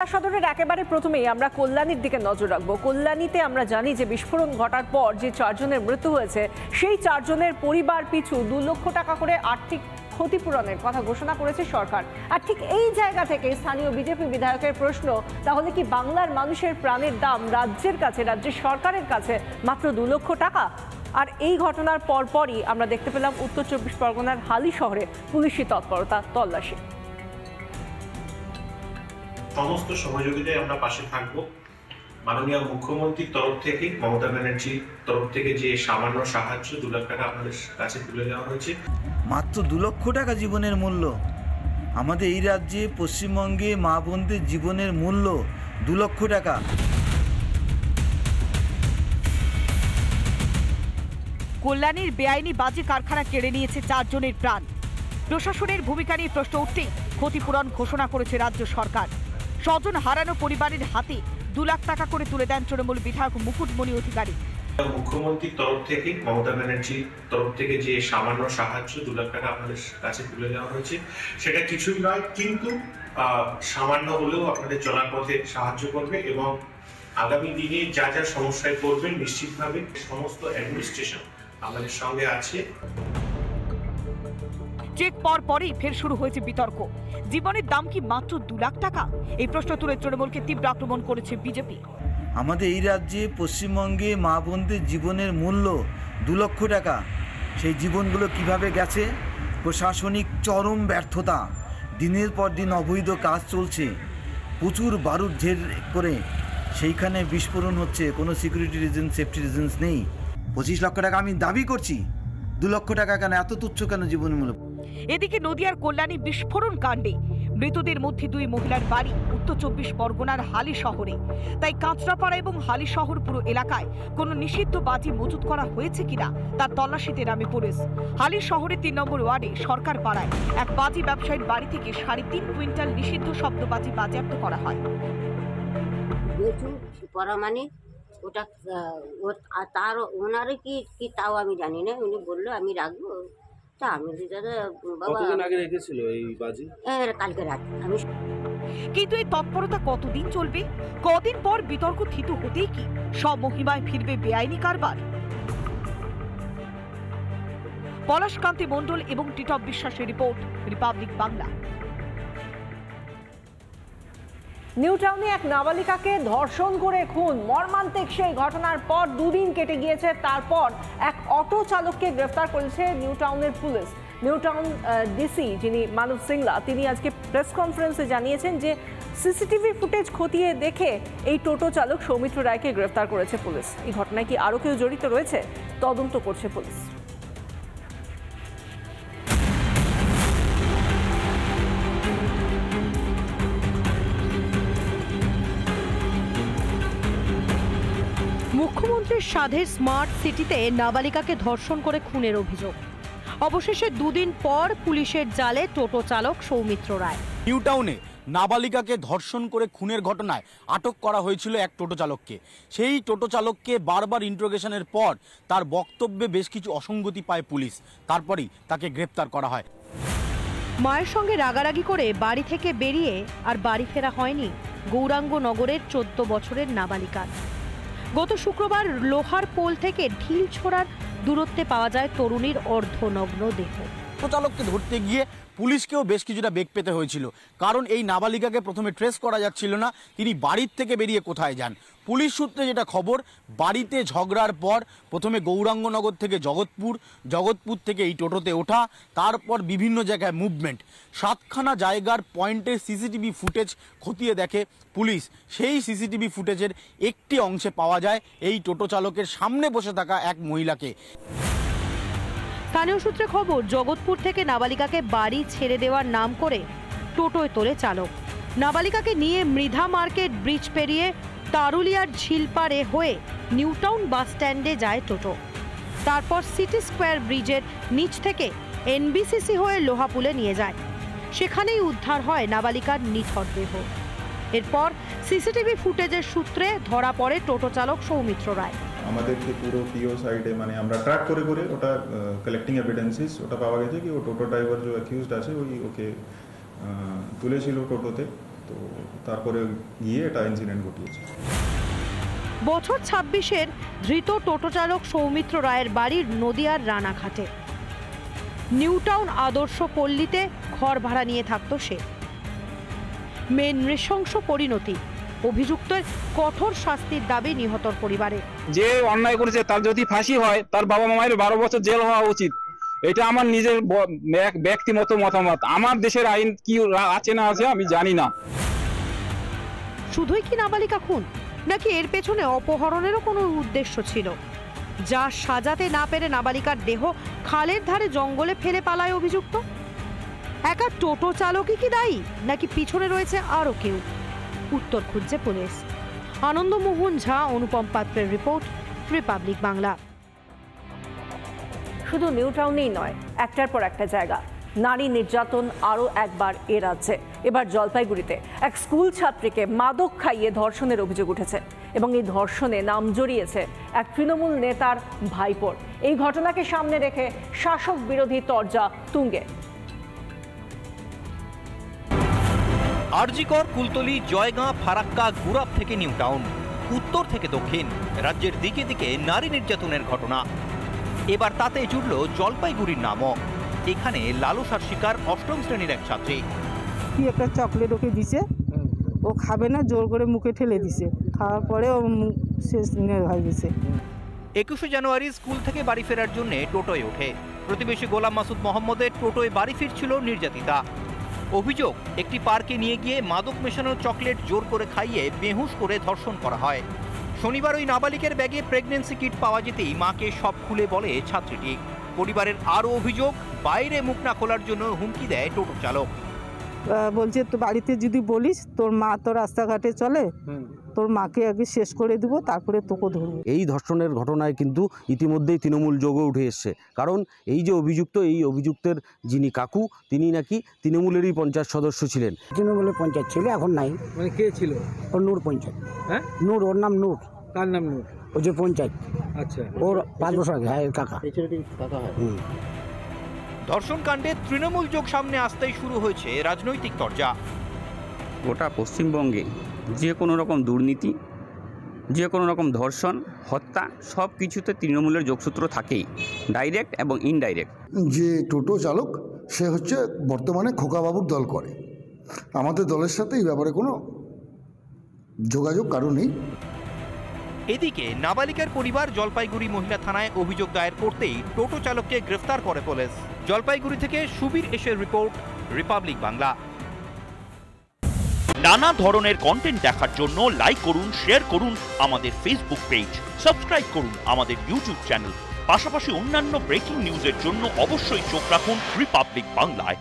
সদরের একেবারে প্রথমেই আমরা কল্যাণীর দিকে নজর রাখবো। কল্যাণীতে আমরা জানি যে বিস্ফোরণ ঘটার পর যে 4 জনের মৃত্যু হয়েছে, সেই 4 জনের পরিবার পিছু 2 লক্ষ টাকা করে আর্থিক ক্ষতিপূরণের কথা ঘোষণা করেছে সরকার। আর ঠিক এই জায়গা থেকে স্থানীয় বিজেপি বিধায়কের প্রশ্ন, তাহলে কি বাংলার মানুষের প্রাণের দাম রাজ্যের কাছে, রাজ্যের সরকারের কাছে মাত্র 2 লক্ষ টাকা? আর এই ঘটনার পরপরই আমরা দেখতে পেলাম উত্তর 24 পরগনার হালি শহরে পুলিশি তৎপরতা, তল্লাশি। সমস্ত সহযোগিতায় আমরা পাশে থাকবো। মাননীয় মুখ্যমন্ত্রীর তরফ থেকে, মমতা ব্যানার্জির তরফ থেকে যে সামান্য সাহায্য 2 লাখ টাকা আপনাদের কাছে তুলে দেওয়া হয়েছে। মাত্র 2 লক্ষ টাকা জীবনের মূল্য। আমাদের এই রাজ্যে, পশ্চিমবঙ্গে মা বোনদের জীবনের মূল্য 2 লক্ষ টাকা। কল্যাণীর বেআইনি বাজি কারখানা কেড়ে নিয়েছে 4 জনের প্রাণ। প্রশাসনের ভূমিকা নিয়ে প্রশ্ন উঠতেই ক্ষতিপূরণ ঘোষণা করেছে রাজ্য সরকার। স্বজন হারানো পরিবারের হাতে 2 লাখ টাকা করে তুলে দেন তৃণমূল বিধায়ক মুকুটমণি অধিকারী। মুখ্যমন্ত্রীর তরফ থেকে, মমতা ব্যানার্জির তরফ থেকে যে সামান্য সাহায্য 2 লাখ টাকা আপনাদের কাছে তুলে দেওয়া হয়েছে, সেটা কিছুই নয়, কিন্তু সামান্য হলেও আপনাদের চলার পথে সাহায্য করবে এবং আগামী দিনে যা যা সমস্যায় পড়বেন নিশ্চিতভাবে সমস্ত অ্যাডমিনিস্ট্রেশন আমাদের সঙ্গে আছে। চেক পরই ফের শুরু হয়েছে বিতর্ক। জীবনের দাম কি মাত্র 2 লাখ টাকা? এই প্রশ্ন তুলে তৃণমূলকে তীব্র আক্রমণ করেছে বিজেপি। আমাদের এই রাজ্যে, পশ্চিমবঙ্গে মা বোনদের জীবনের মূল্য 2 লক্ষ টাকা। সেই জীবনগুলো কিভাবে গেছে? প্রশাসনিক চরম ব্যর্থতা। দিনের পর দিন অবৈধ কাজ চলছে, প্রচুর বারুদ ঝেড় করে সেইখানে বিস্ফোরণ হচ্ছে। কোনো সিকিউরিটি রিজন, সেফটি রিজনস নেই। 25 লক্ষ টাকা আমি দাবি করছি, 2 লক্ষ টাকা কেন? এত তুচ্ছ কেন জীবনের মূল্য? এদিকে নদিয়ার কল্যাণী বিস্ফোরণ কাণ্ডে মৃতদের মধ্যে 2 মহিলার বাড়ি উত্তর 24 পরগনার হালি শহরে। তাই কাঁচরাপাড়া এবং হালি শহর পুরো এলাকায় কোনো নিষিদ্ধ বাজি মজুত করা হয়েছে কিনা তার তল্লাশিতে নামে পুলিশ। হালি শহরে 3 নম্বর ওয়ার্ডে সরকার পাড়ায় এক বাজি ব্যবসায়ীর বাড়ি থেকে 3.5 কুইন্টাল নিষিদ্ধ শব্দবাজি বাজেয়াপ্ত করা হয়। ওটা তার ওনারে কি তাও আমি জানি না। উনি বললো আমি রাখবো, তা আমি দাদা বাবা আগে রেখেছিল এই বাজি, কালকে রাত আমি। কিন্তু এই তৎপরতা কতদিন চলবে? কদিন পর বিতর্ক থিতু হতেই কি সব মহিমায় ফিরবে বেআইনি কারবার? পলাশকান্তি মণ্ডল এবং টিটপ বিশ্বাসের রিপোর্ট, রিপাবলিক বাংলা। নিউ টাউনে এক নাবালিকাকে ধর্ষণ করে খুন, মর্মান্তিক সেই ঘটনার পর 2 দিন কেটে গিয়েছে। তারপর এক অটো চালককে গ্রেফতার করেছে নিউ টাউনের পুলিশ। নিউ টাউন ডিসি যিনি মানব সিংলা, তিনি আজকে প্রেস কনফারেন্সে জানিয়েছেন যে সিসিটিভি ফুটেজ খতিয়ে দেখে এই টোটো চালক সৌমিত্র রায়কে গ্রেফতার করেছে পুলিশ। এই ঘটনায় কি আরও কেউ জড়িত রয়েছে? তদন্ত করছে পুলিশ। মুখ্যমন্ত্রীর সাধের স্মার্ট সিটিতে নাবালিকাকে ধর্ষণ করে খুনের অভিযোগ। অবশেষে 2 দিন পর পুলিশের জালে টোটো চালক সৌমিত্র রায়। নিউ টাউনে নাবালিকাকে ধর্ষণ করে খুনের ঘটনায় আটক করা হয়েছিল এক টোটো চালককে। সেই টোটো চালককে বারবার ইন্টারোগেশনের পর তার বক্তব্যে বেশ কিছু অসঙ্গতি পায় পুলিশ, তারপরেই তাকে গ্রেপ্তার করা হয়। মায়ের সঙ্গে রাগারাগি করে বাড়ি থেকে বেরিয়ে আর বাড়ি ফেরা হয়নি গৌরাঙ্গ নগরের 14 বছরের নাবালিকার। গত শুক্রবার লোহার পোল থেকে ঢিল ছোড়ার দূরত্বে পাওয়া যায় তরুণীর অর্ধনগ্ন দেহ। টোটো চালককে ধরতে গিয়ে পুলিশকেও বেশ কিছুটা বেগ পেতে হয়েছিল, কারণ এই নাবালিকাকে প্রথমে ট্রেস করা যাচ্ছিল না তিনি বাড়ির থেকে বেরিয়ে কোথায় যান। পুলিশ সূত্রে যেটা খবর, বাড়িতে ঝগড়ার পর প্রথমে গৌরাঙ্গনগর থেকে জগৎপুর থেকে এই টোটোতে ওঠা, তারপর বিভিন্ন জায়গায় মুভমেন্ট। 7খানা জায়গার পয়েন্টে সিসিটিভি ফুটেজ খতিয়ে দেখে পুলিশ। সেই সিসিটিভি ফুটেজের একটি অংশে পাওয়া যায় এই টোটো চালকের সামনে বসে থাকা এক মহিলাকে। স্থানীয় সূত্রে খবর, জগৎপুর থেকে নাবালিকাকে বাড়ি ছেড়ে দেওয়ার নাম করে টোটোয় তোলে চালক। নাবালিকাকে নিয়ে মৃধা মার্কেট ব্রিজ পেরিয়ে তারুলিয়ার ঝিলপাড়ে হয়ে নিউ টাউন বাস স্ট্যান্ডে যায় টোটো। তারপর সিটি স্কোয়ার ব্রিজের নিচ থেকে এনবিসিসি হয়ে লোহাপুলে নিয়ে যায়। সেখানেই উদ্ধার হয় নাবালিকার নিথর দেহ। এরপর সিসিটিভি ফুটেজের সূত্রে ধরা পড়ে টোটো চালক সৌমিত্র রায়। আমাদেরকে পুরো পিও সাইডে মানে আমরা ট্র্যাক করে করে ওটা কালেক্টিং এভিডেন্সেস ওটা পাওয়া গেছে কি ও টোটো ড্রাইভার যে অ্যাকিউজড আছে ওই ওকে তুলেছিল টোটোতে তো তারপরে গিয়ে এটা ইনসিডেন্ট ঘটিয়েছে। বছর 26-এর ধৃত টোটো চালক সৌমিত্র রায়ের বাড়ির নদিয়ার রানাঘাটে। নিউটাউন আদর্শ পল্লীতে ঘর ভাড়া নিয়ে থাকতো সে। মেন নৃশংস পরিণতি, অভিযুক্তের কঠোর শাস্তির দাবি নিহতর পরিবারে। যে অন্যায় করেছে তার যদি ফাঁসি হয়, তার বাবা মায়ের 12 বছর জেল হওয়া উচিত। এটা আমার নিজের ব্যক্তিগত মতামত। আমার দেশের আইন কি আছে না আছে আমি জানি না। শুধুই কি নাবালিকা খুন, নাকি এর পেছনে অপহরণেরও কোনো উদ্দেশ্য ছিল? যা সাজাতে না পেরে নাবালিকার দেহ খালের ধারে জঙ্গলে ফেলে পালায় অভিযুক্ত। একা টোটো চালকই কি দায়ী, নাকি পিছনে রয়েছে আরও কেউ? উত্তর খুঁজছে পুলিশ। আনন্দমোহন ঝা, অনুপম পাত্রের রিপোর্ট, রিপাবলিক বাংলা। শুধু নিউ টাউনেই নয়, একটার পর একটা জায়গা নারী নির্যাতন আরও একবার এ রাজ্যে। এবার জলপাইগুড়িতে এক স্কুল ছাত্রীকে মাদক খাইয়ে ধর্ষণের অভিযোগ উঠেছে এবং এই ধর্ষণে নাম জড়িয়েছে এক তৃণমূল নেতার ভাইপোর। এই ঘটনাকে সামনে রেখে শাসক বিরোধী তরজা তুঙ্গে। আরজিকর, কুলতলি, জয়গাঁ, ফারাক্কা, গুরাব থেকে নিউ টাউন, উত্তর থেকে দক্ষিণ, রাজ্যের দিকে দিকে নারী নির্যাতনের ঘটনা। এবার তাতে জুড়ল জলপাইগুড়ির নামও। এখানে লালসার শিকার 8ম শ্রেণীর এক ছাত্রী। কি একটা চকলেট ওকে দিছে, ও খাবে না, জোর করে মুখে ঠেলে দিছে। খাওয়ার পরে ও শেষ হয়ে গেছে। 21শে জানুয়ারি স্কুল থেকে বাড়ি ফেরার জন্য টোটোয় ওঠে। প্রতিবেশী গোলাম মাসুদ মোহাম্মদের টোটোয় বাড়ি ফিরছিল নির্যাতিতা। অভিযোগ, একটি পার্কে নিয়ে গিয়ে মাদক মেশানো চকলেট জোর করে খাইয়ে বেহুশ করে ধর্ষণ করা হয়। শনিবার ওই নাবালিকের ব্যাগে প্রেগন্যান্সি কিট পাওয়া যেতেই মাকে সব খুলে বলে ছাত্রীটি। পরিবারের আরও অভিযোগ, বাইরে মুখ না খোলার জন্য হুমকি দেয় টোটো চালক। বলছে তো বাড়িতে যদি বলিস তোর মা তো রাস্তাঘাটে চলে, তোর মাকে আগে শেষ করে দিব, তারপরে তোকে ধরবো। এই ধর্ষণের ঘটনায় কিন্তু ইতিমধ্যেই তৃণমূল যোগে উঠে এসছে। কারণ এই যে অভিযুক্ত, এই অভিযুক্তের যিনি কাকু, তিনি নাকি তৃণমূলেরই পঞ্চায়েত সদস্য ছিলেন। তৃণমূলের পঞ্চায়েত ছিল, এখন নাই। মানে কে ছিল? ওর নূর পঞ্চায়েত। হ্যাঁ, নূর, ওর নাম নূর। কার নাম নূর? ওই যে পঞ্চায়েত। আচ্ছা, ওর 5 বছর আগে। হ্যাঁ, কাকা। ধর্ষণ কাণ্ডে তৃণমূল যোগ সামনে আসতেই শুরু হয়েছে রাজনৈতিক তরজা। গোটা পশ্চিমবঙ্গে যে কোনো রকম দুর্নীতি, যে কোনো রকম ধর্ষণ, হত্যা, সব কিছুতে তৃণমূলের যোগসূত্র থাকেই, ডাইরেক্ট এবং ইনডাইরেক্ট। যে টোটো চালক সে হচ্ছে বর্তমানে খোকাবাবুর দল করে। আমাদের দলের সাথে এই ব্যাপারে কোনো যোগাযোগ কারো নেই। এদিকে নাবালিকার পরিবার জলপাইগুড়ি মহিলা থানায় অভিযোগ দায়ের করতেই টোটো চালককে গ্রেফতার করে পুলিশ। জলপাইগুড়ি থেকে সুবীর এসের রিপোর্ট, রিপাবলিক বাংলা। নানা ধরনের কন্টেন্ট দেখার জন্য লাইক করুন, শেয়ার করুন আমাদের ফেসবুক পেজ, সাবস্ক্রাইব করুন আমাদের ইউটিউব চ্যানেল। পাশাপাশি অন্যান্য ব্রেকিং নিউজের জন্য অবশ্যই চোখ রাখুন রিপাবলিক বাংলায়।